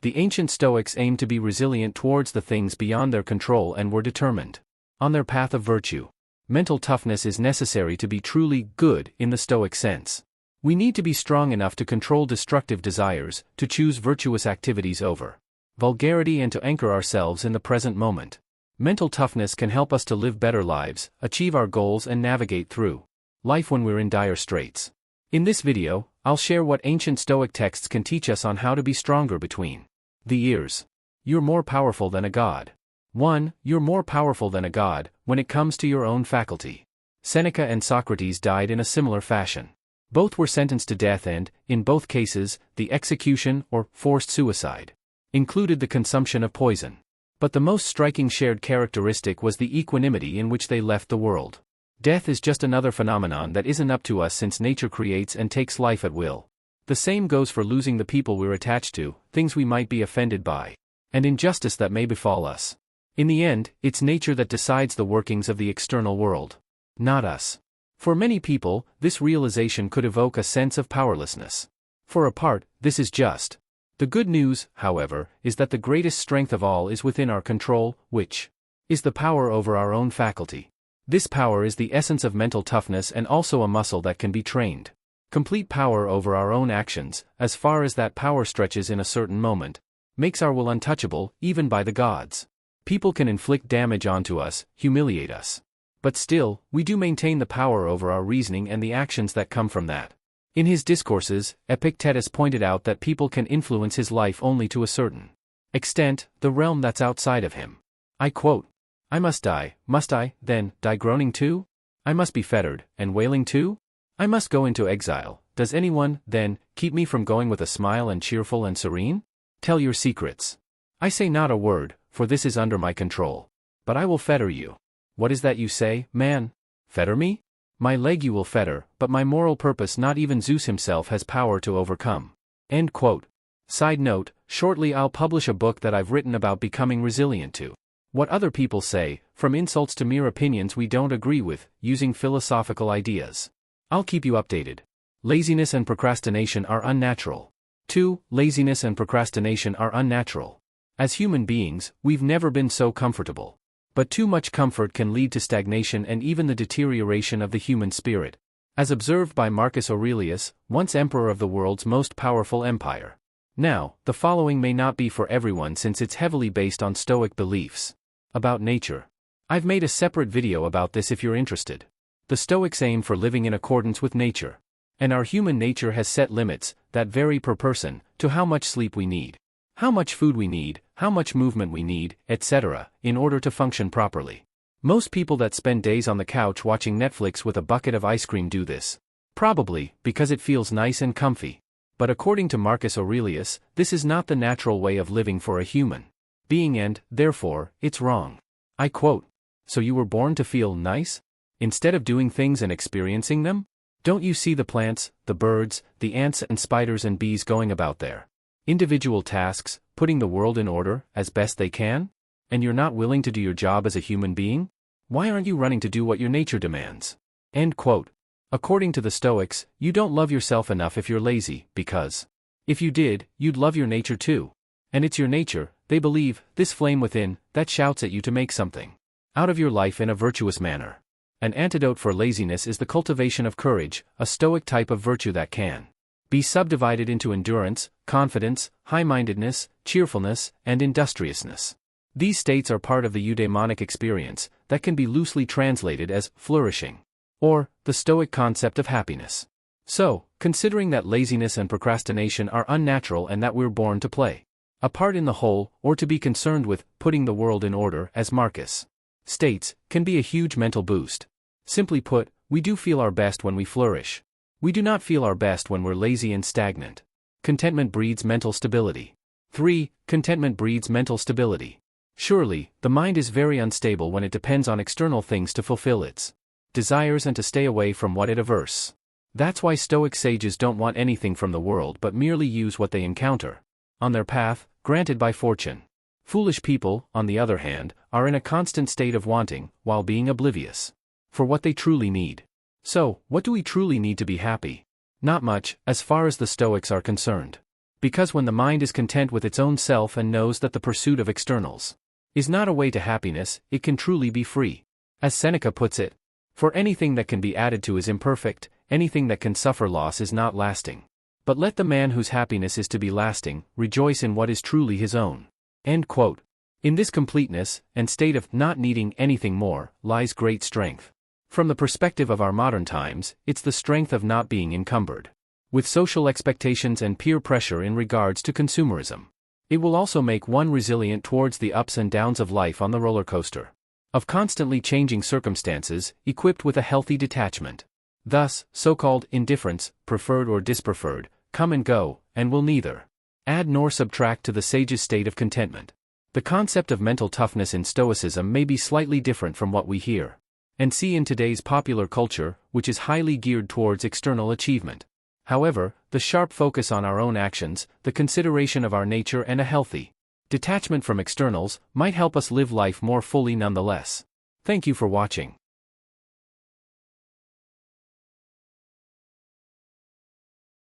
The ancient Stoics aimed to be resilient towards the things beyond their control and were determined. On their path of virtue, mental toughness is necessary to be truly good in the Stoic sense. We need to be strong enough to control destructive desires, to choose virtuous activities over vulgarity, and to anchor ourselves in the present moment. Mental toughness can help us to live better lives, achieve our goals, and navigate through life when we're in dire straits. In this video, I'll share what ancient Stoic texts can teach us on how to be stronger between the ears. You're more powerful than a god. 1. You're more powerful than a god when it comes to your own faculty. Seneca and Socrates died in a similar fashion. Both were sentenced to death and, in both cases, the execution, or forced suicide, included the consumption of poison. But the most striking shared characteristic was the equanimity in which they left the world. Death is just another phenomenon that isn't up to us, since nature creates and takes life at will. The same goes for losing the people we're attached to, things we might be offended by, and injustice that may befall us. In the end, it's nature that decides the workings of the external world, not us. For many people, this realization could evoke a sense of powerlessness. For a part, this is just. The good news, however, is that the greatest strength of all is within our control, which is the power over our own faculty. This power is the essence of mental toughness and also a muscle that can be trained. Complete power over our own actions, as far as that power stretches in a certain moment, makes our will untouchable, even by the gods. People can inflict damage onto us, humiliate us. But still, we do maintain the power over our reasoning and the actions that come from that. In his discourses, Epictetus pointed out that people can influence his life only to a certain extent, the realm that's outside of him. I quote, "I must die, must I, then, die groaning too? I must be fettered, and wailing too? I must go into exile. Does anyone, then, keep me from going with a smile and cheerful and serene? Tell your secrets. I say not a word, for this is under my control. But I will fetter you. What is that you say, man? Fetter me? My leg you will fetter, but my moral purpose not even Zeus himself has power to overcome." End quote. Side note, shortly I'll publish a book that I've written about becoming resilient to what other people say, from insults to mere opinions we don't agree with, using philosophical ideas. I'll keep you updated. Laziness and procrastination are unnatural. 2. Laziness and procrastination are unnatural. As human beings, we've never been so comfortable. But too much comfort can lead to stagnation and even the deterioration of the human spirit, as observed by Marcus Aurelius, once emperor of the world's most powerful empire. Now, the following may not be for everyone since it's heavily based on Stoic beliefs about nature. I've made a separate video about this if you're interested. The Stoics aim for living in accordance with nature. And our human nature has set limits, that vary per person, to how much sleep we need, how much food we need, how much movement we need, etc., in order to function properly. Most people that spend days on the couch watching Netflix with a bucket of ice cream do this. Probably, because it feels nice and comfy. But according to Marcus Aurelius, this is not the natural way of living for a human being and, therefore, it's wrong. I quote, "So you were born to feel nice? Instead of doing things and experiencing them? Don't you see the plants, the birds, the ants and spiders and bees going about their individual tasks, putting the world in order, as best they can? And you're not willing to do your job as a human being? Why aren't you running to do what your nature demands?" End quote. According to the Stoics, you don't love yourself enough if you're lazy, because if you did, you'd love your nature too. And it's your nature, they believe, this flame within, that shouts at you to make something out of your life in a virtuous manner. An antidote for laziness is the cultivation of courage, a Stoic type of virtue that can be subdivided into endurance, confidence, high-mindedness, cheerfulness, and industriousness. These states are part of the eudaimonic experience, that can be loosely translated as flourishing, or the Stoic concept of happiness. So, considering that laziness and procrastination are unnatural and that we're born to play a part in the whole, or to be concerned with putting the world in order, as Marcus states, can be a huge mental boost. Simply put, we do feel our best when we flourish. We do not feel our best when we're lazy and stagnant. Contentment breeds mental stability. 3. Contentment breeds mental stability. Surely, the mind is very unstable when it depends on external things to fulfill its desires and to stay away from what it averse. That's why Stoic sages don't want anything from the world but merely use what they encounter on their path, granted by fortune. Foolish people, on the other hand, are in a constant state of wanting, while being oblivious for what they truly need. So, what do we truly need to be happy? Not much, as far as the Stoics are concerned. Because when the mind is content with its own self and knows that the pursuit of externals is not a way to happiness, it can truly be free. As Seneca puts it, for anything that can be added to is imperfect, anything that can suffer loss is not lasting. But let the man whose happiness is to be lasting, rejoice in what is truly his own. End quote. In this completeness, and state of not needing anything more, lies great strength. From the perspective of our modern times, it's the strength of not being encumbered with social expectations and peer pressure in regards to consumerism. It will also make one resilient towards the ups and downs of life on the roller coaster of constantly changing circumstances, equipped with a healthy detachment. Thus, so-called indifference, preferred or dispreferred, come and go, and will neither add nor subtract to the sage's state of contentment. The concept of mental toughness in Stoicism may be slightly different from what we hear and see in today's popular culture, which is highly geared towards external achievement. However, the sharp focus on our own actions, the consideration of our nature and a healthy detachment from externals might help us live life more fully nonetheless. Thank you for watching.